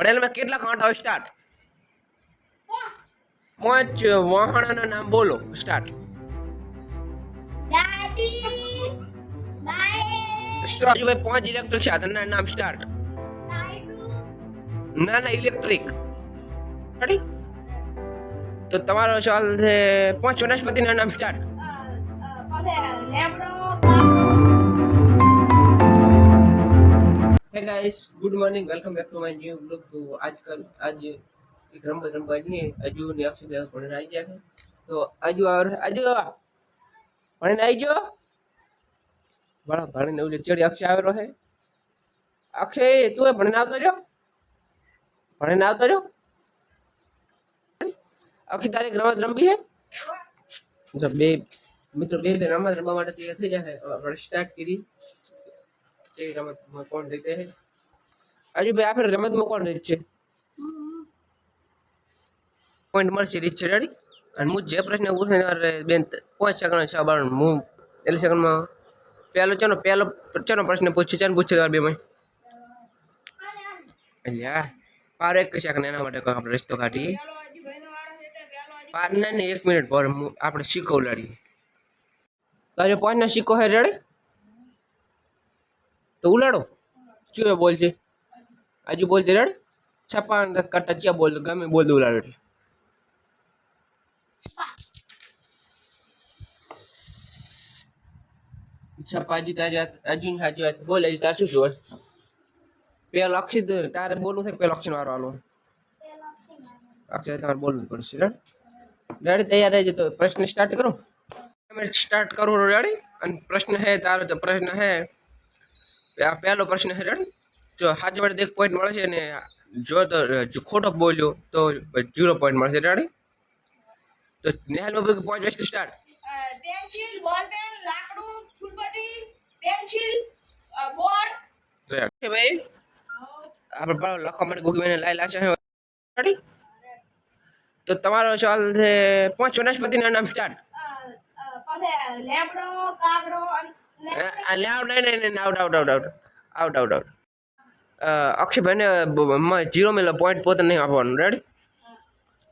ભણેલામાં કેટલા કાંટા હોય? સ્ટાર્ટ. 5 વાહનના નામ બોલો. સ્ટાર્ટ. ગાડી, બાઇક, સ્ટોપ. જો ભાઈ 5 ઇલેક્ટ્રિક સાધનના નામ. સ્ટાર્ટ. લાઈટુ, ના ઇલેક્ટ્રિક. રેડી? તો તમારો સવાલ છે 5 વનસ્પતિના નામ. Start. લેબડો, Hey guys, good morning. Welcome back to my new vlog. तो आज एक रमत रमવાની है. આજુ ને આપસે બે ભણીને આવી ગયા છે. તો આજુ ભણીને આવી ગયો. બડા ભણીને ઓલી ચડી અક્ષય આવેલો છે. અક્ષય તું એ ભણીને આવતો જો. ભણીને આવતો જો. અક્ષય તારીખ રમત રમવી है. જો બે મિત્રો બે રમત રમવા માટે તૈયાર થઈ જાય. આપણે સ્ટાર્ટ કરી. કે રમતમાં કોણ જીતે છે? આજુ ભાઈ આપણે રમતમાં કોણ જીત છે? પોઈન્ટ મળશે રીત છે. રેડી? અને હું જે પ્રશ્ન પૂછે બેન 5 સેકન્ડ છે. બાર હું 1 સેકન્ડમાં પહેલો પ્રશ્ન પૂછશે. ચાલ પૂછશે તમારે બે માં અલ્યા પાર 1 સેકન્ડ એના માટે આપણે રસ્તો કાઢીએ. પાર ને 1 મિનિટ પર આપણે સિક્કો ઉલાડીએ. તારે 5 ના સિક્કો હે. રેડી? તો ઉલાડો. ચૂએ બોલ છે. આજુ બોલ છે. રેડી? છપ્પા કટ્ટા ચિયા બોલ ગમે બોલ દો ઉલાડો એટલે. છપ્પાજી તારી અજુન સાચી વાત બોલ. હજી તાર શું જોર? પેલો અક્ષર તારે બોલવું છે. પેલો અક્ષર વાળો હાલો. અક્ષર તમારે બોલવું પડશે. રેડી? તૈયાર રહેજો. તો પ્રશ્ન સ્ટાર્ટ કરો. સ્ટાર્ટ કરો. રેડી? અને પ્રશ્ન હે તારો તો પ્રશ્ન હે આ પહેલો પ્રશ્ન છે. રેડી? જો સાચો વડે 1 પોઈન્ટ મળે છે ને જો ખોટો બોલ્યો તો 0 પોઈન્ટ મળશે. રેડી? તો નેહાલ point west start. Pencil, ball pen, લાકડું, ફૂલપટ્ટી, પેન્સિલ, બોર્ડ. કે ભાઈ આપણે પાડો લખવા માટે ગૂગલ મેને લાઈ લાશે. રેડી? તો તમારો સવાલ છે 5 વનસ્પતિના નામ. સ્ટાર્ટ. લેબડો, કાગડો, લાવ નહીં આઉટ. અક્ષયભાઈને 0 મેલો પોઈન્ટ પોતે નહીં આપવાનું. રેડી?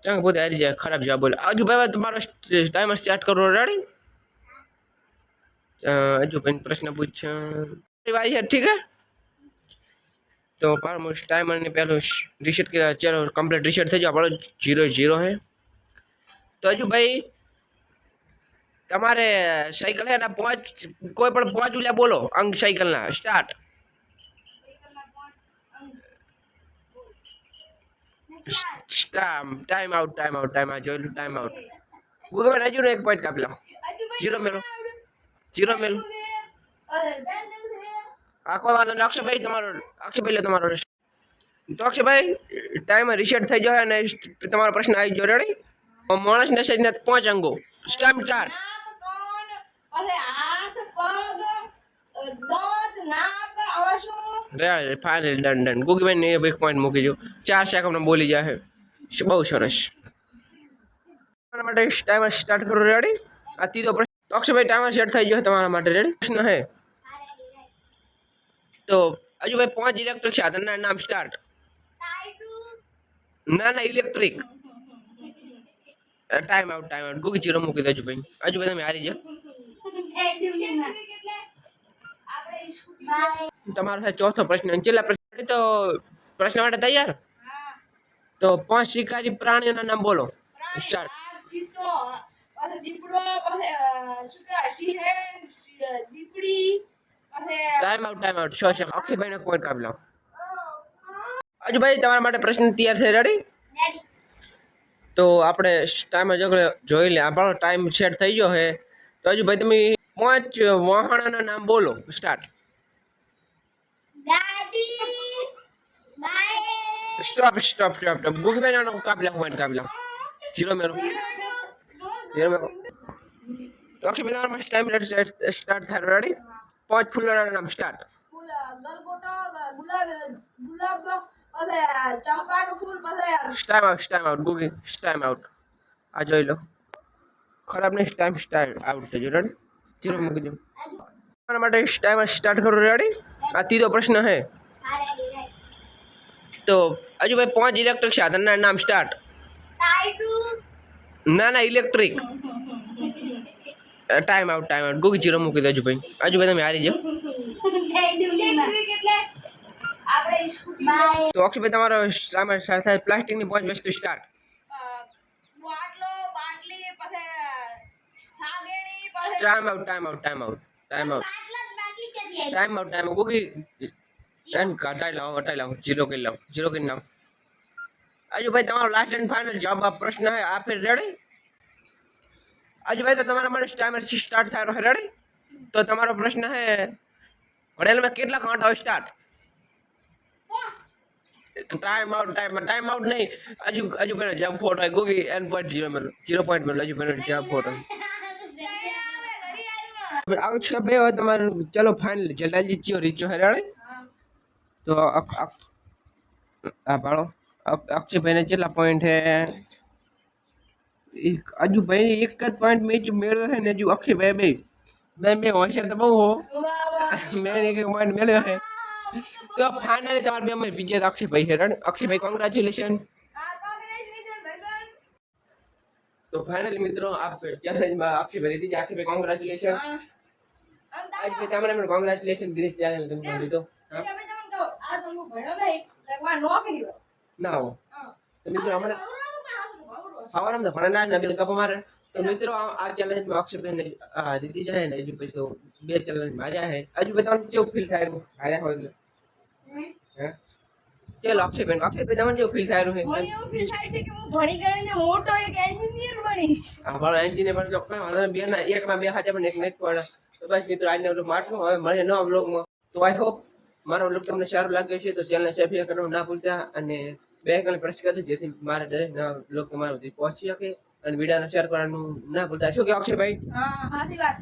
ચાંગ પોતે હારી જાય. ખરાબ જવાબ બોલે. આજુ ભાઈ તમારો ટાઈમર સ્ટાર્ટ કરો. રેડી? આજુ ભાઈ પ્રશ્ન પૂછ વારી છે. ઠીક હે? તો પાર ટાઈમર ને પહેલું રીસેટ કે ચાલો કમ્પ્લીટ રીસેટ થઈ જાવ. આપણો 0-0 હે. તો હજુ ભાઈ તમારે સાયકલ હે ના 5 કોઈ પણ 5 ઉલ્યા બોલો અંક સાયકલ ના. સ્ટાર્ટ. ટાઈમ આઉટ જોયેલું. Time out. ગૂગલ મેં હજુ 1 પોઈન્ટ કાપી લો. 0 મેલો. કોઈ વાંધો નહીં. અક્ષયભાઈ લે તમારો. તો અક્ષયભાઈ ટાઈમર રીસેટ થઈ જાય અને તમારો પ્રશ્ન આવી ગયો. રેડી? માણસના શરીરના 5 અંગો. સ્ટાર્ટ. હાથ, પગ, દાંત, નાક, આંસુ. Final done. ગૂગલ ને 1 પોઈન્ટ મૂકી દો. 4 સેકન્ડમાં બોલી જાય. બહુ સરસ. તમારા માટે ટાઈમર સ્ટાર્ટ કરો. રેડી? આ ત્રીજો પ્રશ્ન. અક્ષયભાઈ ટાઈમર સેટ થઈ ગયો તમારા માટે. રેડી? પ્રશ્ન હે તો હજુ ભાઈ 5 ઇલેક્ટ્રિક સાધનના નામ. સ્ટાર્ટ. ના ઇલેક્ટ્રિક. Time out. ગૂગલ 0 મૂકી દેજો ભાઈ. હજુ ભાઈ તમે હારી જાઓ. તમારો છે ચોથો પ્રશ્ન. છેલ્લા પ્રશ્ન. તો પ્રશ્ન માટે તૈયાર? તો 5 શિકારી પ્રાણીઓના નામ બોલો. Start. Time out. 6 second. Akshaybhai ને પોઈન્ટ કાપી લો. હજુ ભાઈ તમારા માટે પ્રશ્ન તૈયાર છે. રેડી? તો આપણે ટાઈમ જોઈ લે. આપણો ટાઈમ સેટ થઈ ગયો છે. તો હજુ ભાઈ તમે 5 વાહનના નામ બોલો. સ્ટાર્ટ. ગાડી, બાઇક, સ્ટોપ. ગૂગલ મેં કાપી લો. પોઈન્ટ કાપી લો. 0 મેલો. તો અક્ષયભાઈ તમારા ટાઈમ સ્ટાર્ટ થાય. રેડી? 5 ફૂલોના નામ. સ્ટાર્ટ. ગલગોટો, ગુલાબ, ચંપાનું ફૂલ, time out. Google time out. આ જોઈ લો. ખરાબ નહીં. ટાઈમ આઉટ થઈ ગયો. રેડી? 0 મૂકી દો. તમારા માટે ટાઈમર સ્ટાર્ટ કરો. રેડી? આ ત્રીજો પ્રશ્ન હે તો અજુભાઈ 5 ઇલેક્ટ્રિક સાધનના નામ સ્ટાર્ટ. ટાઈટુ ના electric. Time out Gogi zero મૂકી દેજો ભાઈ. અજુભાઈ તમે હારી જાઓ. ઇલેક્ટ્રિક એટલે આપણે સ્કૂટી તો અક્ષયભાઈ તમારો સામાન સાથે પ્લાસ્ટિકની 5 વસ્તુ સ્ટાર્ટ. બાટલો બાટલી પછી સાગેણી પછી ટાઈમ આઉટ ગોગી એન હટાઈ લાવો જીરો કરી નાખો. અજુભાઈ તમારો લાસ્ટ એન્ડ ફાઇનલ જવાબ આ પ્રશ્ન है आप फिर रेडी. अजय तो तुम्हारा मारे टाइमर स्टार्ट થાય રહ્યો રેડી. તો તમારો પ્રશ્ન है ઘડિયાળ में કેટલા કાંટા સ્ટાર્ટ. टाइम आउट नहीं. अजू पर जब फोटो है गोगी n.0 में 0 पॉइंट में अजू पर जब फोटो अक्षय भाई हो तुम्हारे चलो फाइनल जल्दी जियो रिचो है रेडी. तो पाड़ो अक्षय भाई ने કેટલા પોઈન્ટ है. अजू भाई एक જ પોઈન્ટ મેચ મેળવ્યો है ને. अजू अक्षय भाई બે मैं होशियार तो बहु हो. मैंने एक पॉइंट मेळव्યો है. तो फाइनली તમારે બે માં વિજય અક્ષય ભાઈ હેરણ. અક્ષય ભાઈ કોંગ્રેચ્યુલેશન. तो फाइनली मित्रों आप चैलेंज में अक्षय भाई दीजिए. अक्षय भाई कोंग्रेचुलेशन. आज भी તમારે મને કોંગ્રેચ્યુલેશન દીધી ચેલેન્જ તમને દીધો. ના હો તો મિત્રો હમણાં હવારમાં તો ભણના નગર કપ મારે. તો મિત્રો આ ચેલેન્જ માં અક્ષય ભાઈ ને દીધી જાય ને. હજુ ભાઈ તો બે ચેલેન્જ માર્યા है. હજુ ભાઈ તમને કેવું ફીલ થાય હાર્યા હોય એટલે चलो अक्षय भाई તમને કેવું ફીલ થાય રહ્યું મને એવું ફીલ થાય છે કે હું ભણી ગણીને મોટો એક એન્જિનિયર બનીશ. હા પણ એન્જિનિયર પણ તો કઈ વાંધો બે ના એક ના બે હાથે પણ એક ને પણ. તો બસ મિત્રો આજનો બ્લોગ માટલો હવે મળે નવા બ્લોગમાં. તો આઈ હોપ મારો બ્લોગ તમને સારો લાગ્યો છે. તો ચેનલ સબસ્ક્રાઇબ કરવાનું ના ભૂલતા અને બે આઇકન પ્રેસ કરજો જેથી મારા દરેક નવા બ્લોગ તમારા સુધી પહોંચી શકે. અને વિડિયોને શેર કરવાનું ના ભૂલતા. શું કે અક્ષય ભાઈ? હા સાચી વાત.